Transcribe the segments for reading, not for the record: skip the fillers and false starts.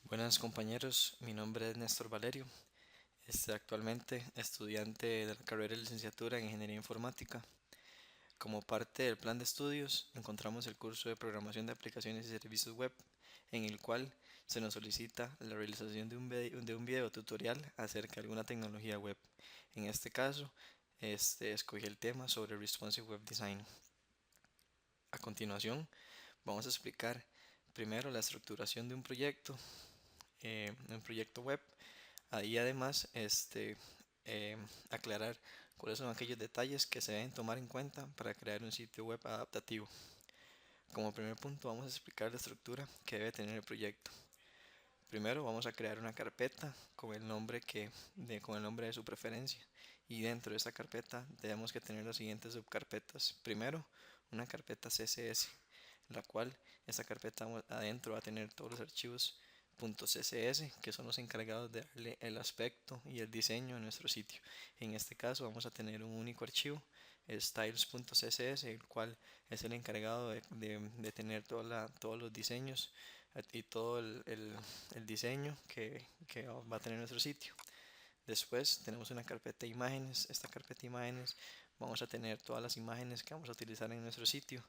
Buenas compañeros, mi nombre es Néstor Valerio, actualmente estudiante de la carrera de licenciatura en Ingeniería Informática. Como parte del plan de estudios, encontramos el curso de programación de aplicaciones y servicios web, en el cual se nos solicita la realización de un video tutorial acerca de alguna tecnología web. En este caso, escogí el tema sobre Responsive Web Design. A continuación, vamos a explicar primero la estructuración de un proyecto web. Ahí además, eh, aclarar cuáles son aquellos detalles que se deben tomar en cuenta para crear un sitio web adaptativo. Como primer punto vamos a explicar la estructura que debe tener el proyecto. Primero vamos a crear una carpeta con el nombre con el nombre de su preferencia, y dentro de esta carpeta tenemos que tener las siguientes subcarpetas. Primero, una carpeta CSS, la cual esta carpeta adentro va a tener todos los archivos .css, que son los encargados de darle el aspecto y el diseño a nuestro sitio. En este caso vamos a tener un único archivo, styles.css, el cual es el encargado de tener todos los diseños y todo el diseño que va a tener nuestro sitio. Después tenemos una carpeta de imágenes. Esta carpeta de imágenes vamos a tener todas las imágenes que vamos a utilizar en nuestro sitio,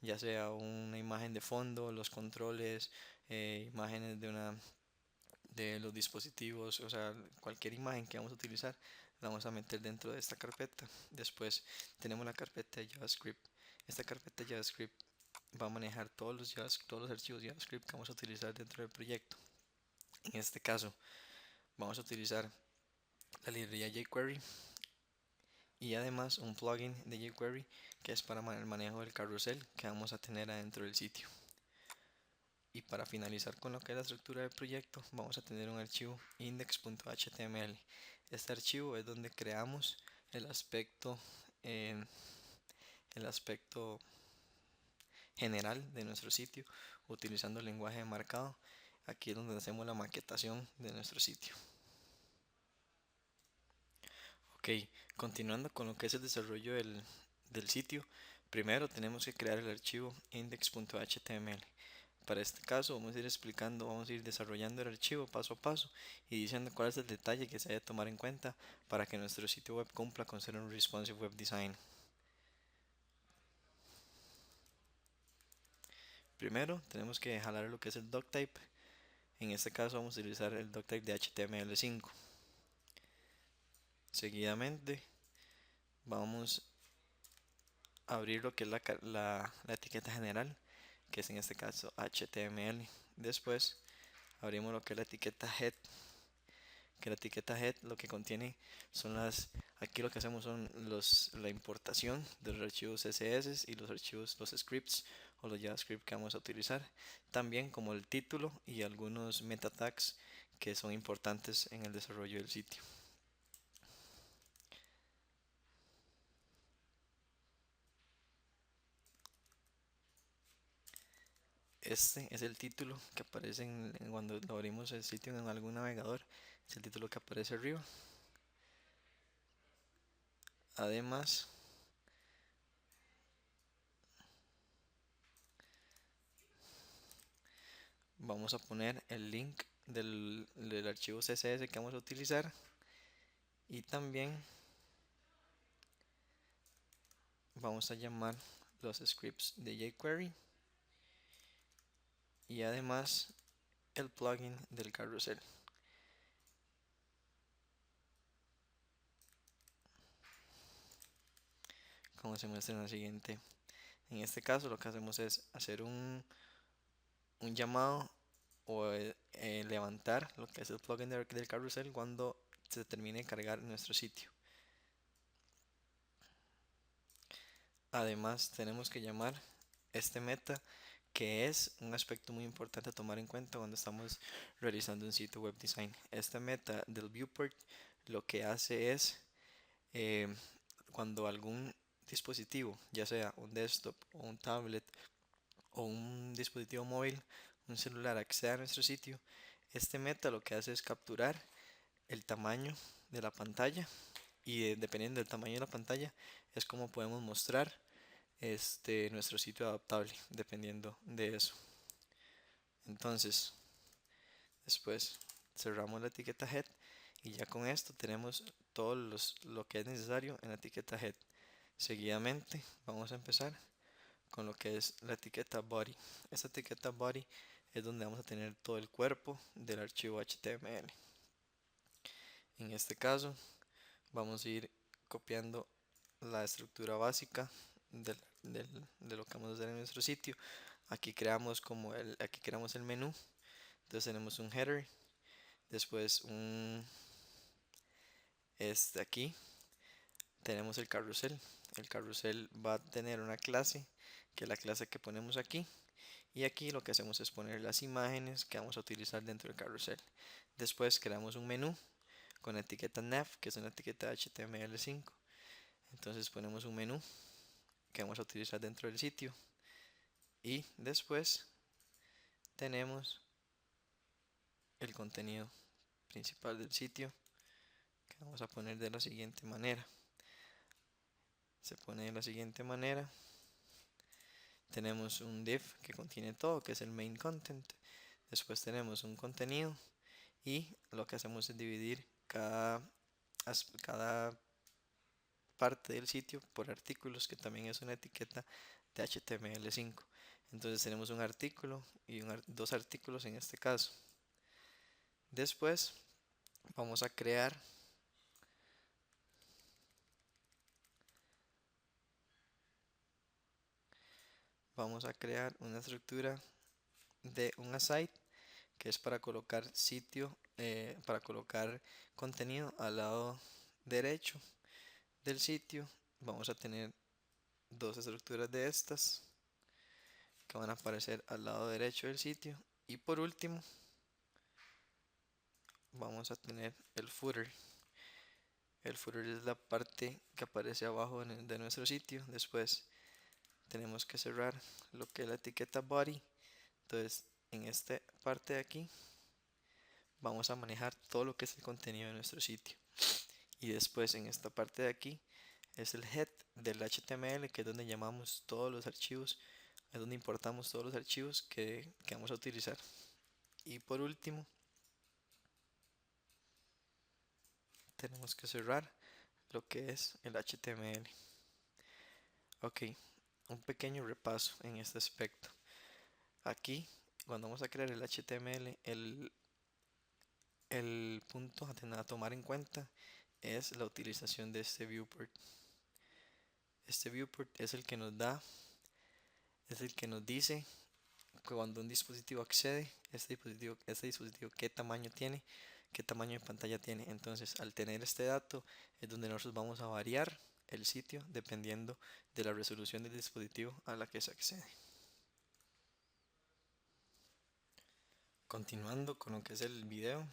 ya sea una imagen de fondo, los controles, imágenes de los dispositivos, o sea, cualquier imagen que vamos a utilizar la vamos a meter dentro de esta carpeta. Después tenemos la carpeta de JavaScript. Esta carpeta de JavaScript va a manejar todos los archivos JavaScript que vamos a utilizar dentro del proyecto. En este caso vamos a utilizar la librería jQuery y además un plugin de jQuery que es para el manejo del carrusel que vamos a tener adentro del sitio. Y para finalizar con lo que es la estructura del proyecto, vamos a tener un archivo index.html. Este archivo es donde creamos eh, el aspecto general de nuestro sitio utilizando el lenguaje de marcado. Aquí es donde hacemos la maquetación de nuestro sitio. Ok, continuando con lo que es el desarrollo del sitio, primero tenemos que crear el archivo index.html. Para este caso vamos a ir explicando, vamos a ir desarrollando el archivo paso a paso y diciendo cuál es el detalle que se debe tomar en cuenta para que nuestro sitio web cumpla con ser un responsive web design. Primero tenemos que jalar lo que es el doctype. En este caso vamos a utilizar el doctype de HTML5. Seguidamente vamos a abrir lo que es la etiqueta general, que es en este caso HTML. Después abrimos lo que es la etiqueta head, que la etiqueta head lo que contiene son aquí lo que hacemos son la importación de los archivos CSS y los scripts o los JavaScript que vamos a utilizar, también como el título y algunos meta tags que son importantes en el desarrollo del sitio. Este es el título que aparece cuando abrimos el sitio en algún navegador, es el título que aparece arriba. Además, vamos a poner el link del archivo CSS que vamos a utilizar, y también vamos a llamar los scripts de jQuery y además el plugin del carrusel. Como se muestra en la siguiente. En este caso lo que hacemos es hacer un llamado o levantar lo que es el plugin del carrusel cuando se termine de cargar nuestro sitio. Además tenemos que llamar este meta, que es un aspecto muy importante a tomar en cuenta cuando estamos realizando un sitio web design. Este meta del viewport lo que hace es eh, cuando algún dispositivo, ya sea un desktop o un tablet o un dispositivo móvil, un celular, acceda a nuestro sitio, este meta lo que hace es capturar el tamaño de la pantalla, y dependiendo del tamaño de la pantalla es como podemos mostrar nuestro sitio adaptable dependiendo de eso. Entonces, Después cerramos la etiqueta head y ya con esto tenemos todo lo que es necesario en la etiqueta head. Seguidamente vamos a empezar con lo que es la etiqueta body. Esta etiqueta body es donde vamos a tener todo el cuerpo del archivo HTML. En este caso vamos a ir copiando la estructura básica de lo que vamos a hacer en nuestro sitio. Aquí creamos el menú. Entonces tenemos un header, después aquí tenemos el carrusel. El carrusel va a tener una clase, que es la clase que ponemos aquí. Y aquí lo que hacemos es poner las imágenes que vamos a utilizar dentro del carrusel. Después creamos un menú con la etiqueta nav, que es una etiqueta HTML5. Entonces ponemos un menú que vamos a utilizar dentro del sitio. Y después tenemos el contenido principal del sitio, que vamos a poner de la siguiente manera. Se pone de la siguiente manera. Tenemos un div que contiene todo, que es el main content. Después tenemos un contenido y lo que hacemos es dividir cada parte del sitio por artículos, que también es una etiqueta de HTML5. Entonces tenemos un artículo y dos artículos en este caso. Después vamos a crear una estructura de un aside, que es para colocar para colocar contenido al lado derecho del sitio. Vamos a tener dos estructuras de estas que van a aparecer al lado derecho del sitio. Y por último vamos a tener el footer. El footer es la parte que aparece abajo de nuestro sitio. Después tenemos que cerrar lo que es la etiqueta body. Entonces en esta parte de aquí vamos a manejar todo lo que es el contenido de nuestro sitio. Y después en esta parte de aquí es el head del HTML, que es donde llamamos todos los archivos, es donde importamos todos los archivos que vamos a utilizar. Y por último tenemos que cerrar lo que es el HTML. Ok, un pequeño repaso en este aspecto. Aquí, cuando vamos a crear el HTML, el punto a tomar en cuenta es la utilización de este viewport. Este viewport es el que nos dice cuando un dispositivo accede, este dispositivo qué tamaño tiene, qué tamaño de pantalla tiene. Entonces, al tener este dato es donde nosotros vamos a variar el sitio dependiendo de la resolución del dispositivo a la que se accede. Continuando con lo que es el video,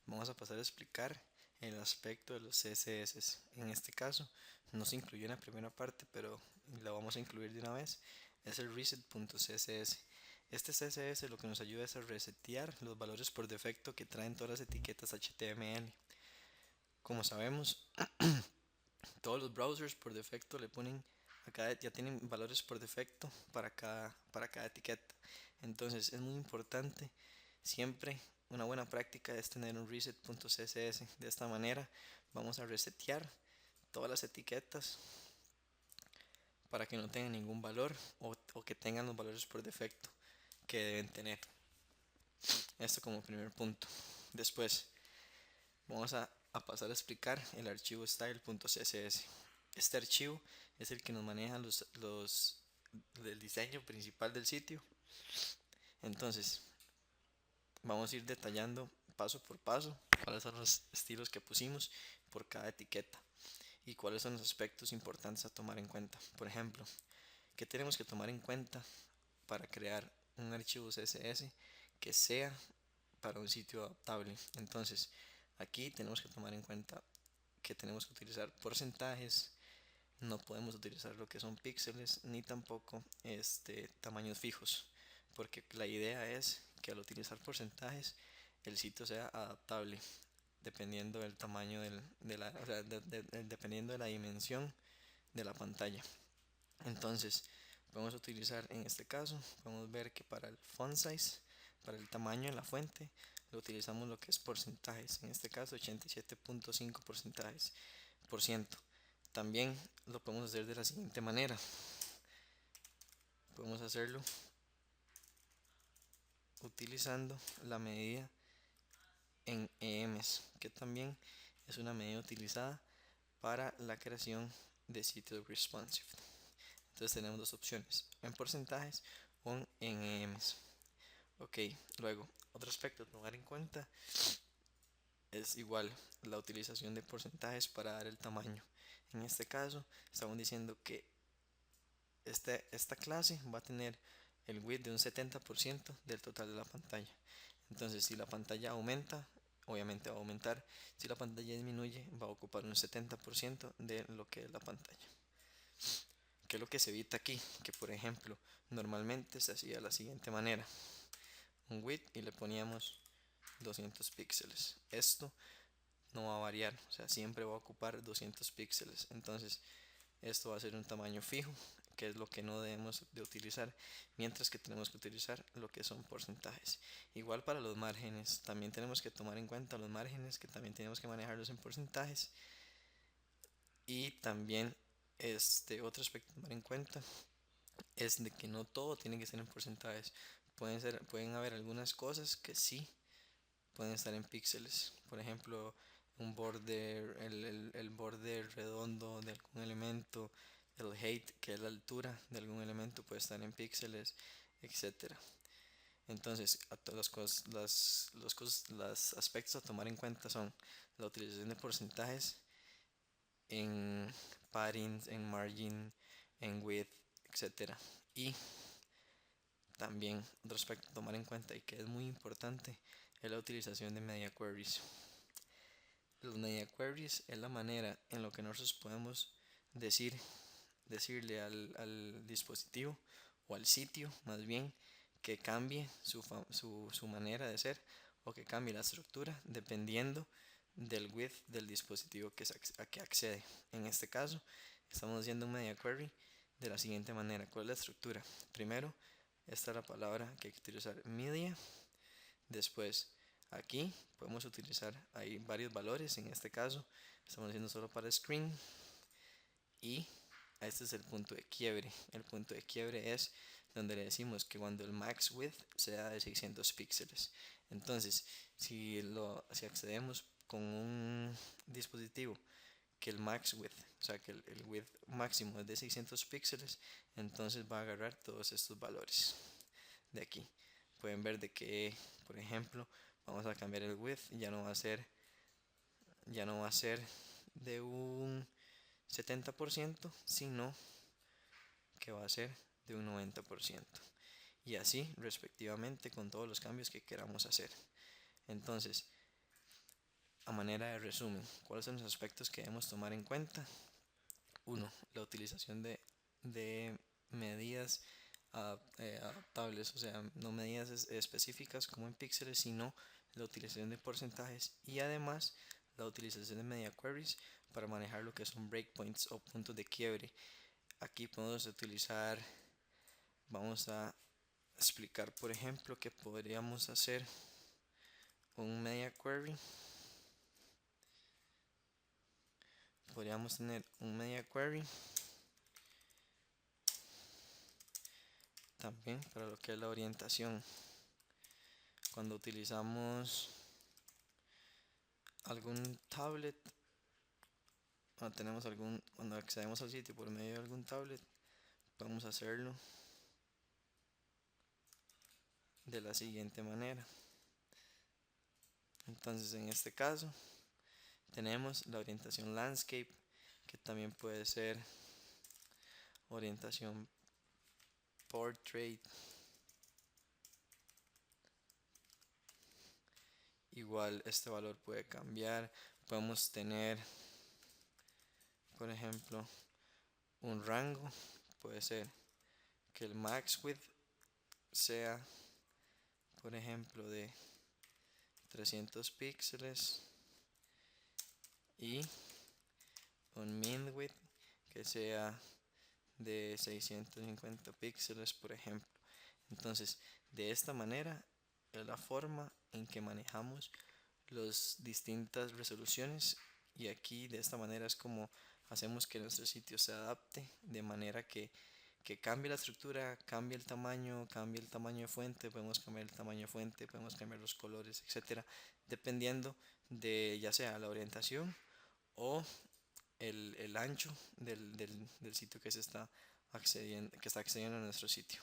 vamos a pasar a explicar el aspecto de los CSS. En este caso no se incluyó en la primera parte, pero la vamos a incluir de una vez. Es el reset.css. Este CSS lo que nos ayuda es a resetear los valores por defecto que traen todas las etiquetas HTML. Como sabemos, todos los browsers por defecto le ponen ya tienen valores por defecto para cada etiqueta. Entonces es muy importante siempre. Una buena práctica es tener un reset.css. De esta manera vamos a resetear todas las etiquetas para que no tengan ningún valor o que tengan los valores por defecto que deben tener. Esto como primer punto. Después vamos a pasar a explicar el archivo style.css. Este archivo es el que nos maneja del diseño principal del sitio. Entonces vamos a ir detallando paso por paso cuáles son los estilos que pusimos por cada etiqueta y cuáles son los aspectos importantes a tomar en cuenta. Por ejemplo, ¿qué tenemos que tomar en cuenta para crear un archivo CSS que sea para un sitio adaptable? Entonces, aquí tenemos que tomar en cuenta que tenemos que utilizar porcentajes, no podemos utilizar lo que son píxeles ni tampoco tamaños fijos, porque la idea es que al utilizar porcentajes el sitio sea adaptable dependiendo del tamaño dependiendo de la dimensión de la pantalla. Entonces vamos a utilizar, en este caso podemos ver que para el font size para el tamaño en la fuente lo utilizamos lo que es porcentajes, en este caso 87.5 porcentajes por ciento. También lo podemos hacer de la siguiente manera. Podemos hacerlo utilizando la medida en EMs, que también es una medida utilizada para la creación de sitios responsive. Entonces tenemos dos opciones, en porcentajes o en EMs. Ok, luego otro aspecto a tomar en cuenta es igual la utilización de porcentajes para dar el tamaño. En este caso estamos diciendo que esta clase va a tener el width de un 70% del total de la pantalla. Entonces si la pantalla aumenta, obviamente va a aumentar. Si la pantalla disminuye, va a ocupar un 70% de lo que es la pantalla. ¿Qué es lo que se evita aquí? Que por ejemplo, normalmente se hacía de la siguiente manera. Un width y le poníamos 200 píxeles. Esto no va a variar, o sea, siempre va a ocupar 200 píxeles. Entonces, esto va a ser un tamaño fijo, que es lo que no debemos de utilizar, mientras que tenemos que utilizar lo que son porcentajes. Igual para los márgenes, también tenemos que tomar en cuenta los márgenes, que también tenemos que manejarlos en porcentajes. Y también otro aspecto a tomar en cuenta es de que no todo tiene que ser en porcentajes. Pueden haber algunas cosas que sí pueden estar en píxeles. Por ejemplo, un border, el borde redondo de algún elemento, el height, que es la altura de algún elemento, puede estar en píxeles, etcétera. Entonces, los aspectos a tomar en cuenta son la utilización de porcentajes en padding, en margin, en width, etcétera. Y también otro aspecto a tomar en cuenta y que es muy importante es la utilización de media queries. Los media queries es la manera en la que nosotros podemos decirle al dispositivo o al sitio más bien que cambie su manera de ser o que cambie la estructura dependiendo del width del dispositivo a que accede. En este caso estamos haciendo un media query de la siguiente manera. ¿Cuál es la estructura? Primero, esta es la palabra que hay que utilizar, media. Después aquí podemos utilizar, hay varios valores, en este caso estamos haciendo solo para screen. Y este es el punto de quiebre. El punto de quiebre es donde le decimos que cuando el max width sea de 600 píxeles. Entonces, si accedemos con un dispositivo que el max width, o sea que el width máximo es de 600 píxeles, entonces va a agarrar todos estos valores de aquí. Pueden ver de que, por ejemplo, vamos a cambiar el width, ya no va a ser de un 70%, sino que va a ser de un 90%. Y así respectivamente con todos los cambios que queramos hacer. Entonces, a manera de resumen, ¿cuáles son los aspectos que debemos tomar en cuenta? 1. La utilización de medidas adaptables, o sea, no medidas específicas como en píxeles, sino la utilización de porcentajes y además la utilización de media queries para manejar lo que son breakpoints o puntos de quiebre. Aquí podemos utilizar, vamos a explicar por ejemplo que podríamos hacer un media query. Podríamos tener un media query también para lo que es la orientación. Cuando utilizamos algún tablet, cuando accedemos al sitio por medio de algún tablet, podemos hacerlo de la siguiente manera. Entonces, en este caso, tenemos la orientación landscape, que también puede ser orientación portrait. Igual este valor puede cambiar. Podemos tener, por ejemplo, un rango. Puede ser que el max width sea, por ejemplo, de 300 píxeles y un min width que sea de 650 píxeles, por ejemplo. Entonces, de esta manera es la forma en que manejamos las distintas resoluciones, y aquí de esta manera es como hacemos que nuestro sitio se adapte de manera que cambie la estructura, cambie el tamaño de fuente, podemos cambiar el tamaño de fuente, podemos cambiar los colores, etcétera, dependiendo de ya sea la orientación o el ancho del sitio que está accediendo a nuestro sitio.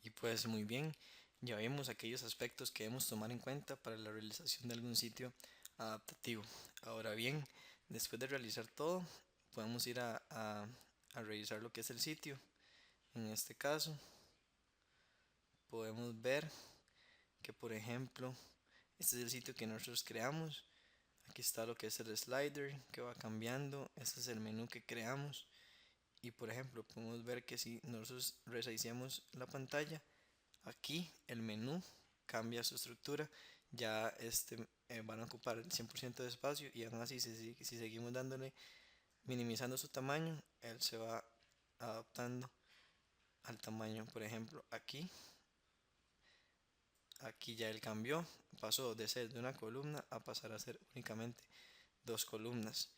Y pues muy bien, ya vimos aquellos aspectos que debemos tomar en cuenta para la realización de algún sitio adaptativo. Ahora bien, después de realizar todo, podemos ir a revisar lo que es el sitio. En este caso, podemos ver que, por ejemplo, este es el sitio que nosotros creamos. Aquí está lo que es el slider que va cambiando. Este es el menú que creamos. Y por ejemplo, podemos ver que si nosotros reiniciamos la pantalla, aquí el menú cambia su estructura. Ya van a ocupar el 100% de espacio, y aún así si seguimos dándole, minimizando su tamaño, él se va adaptando al tamaño. Por ejemplo, aquí ya él cambió, pasó de ser de una columna a pasar a ser únicamente dos columnas.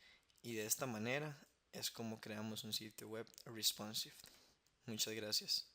Y de esta manera es como creamos un sitio web responsive. Muchas gracias.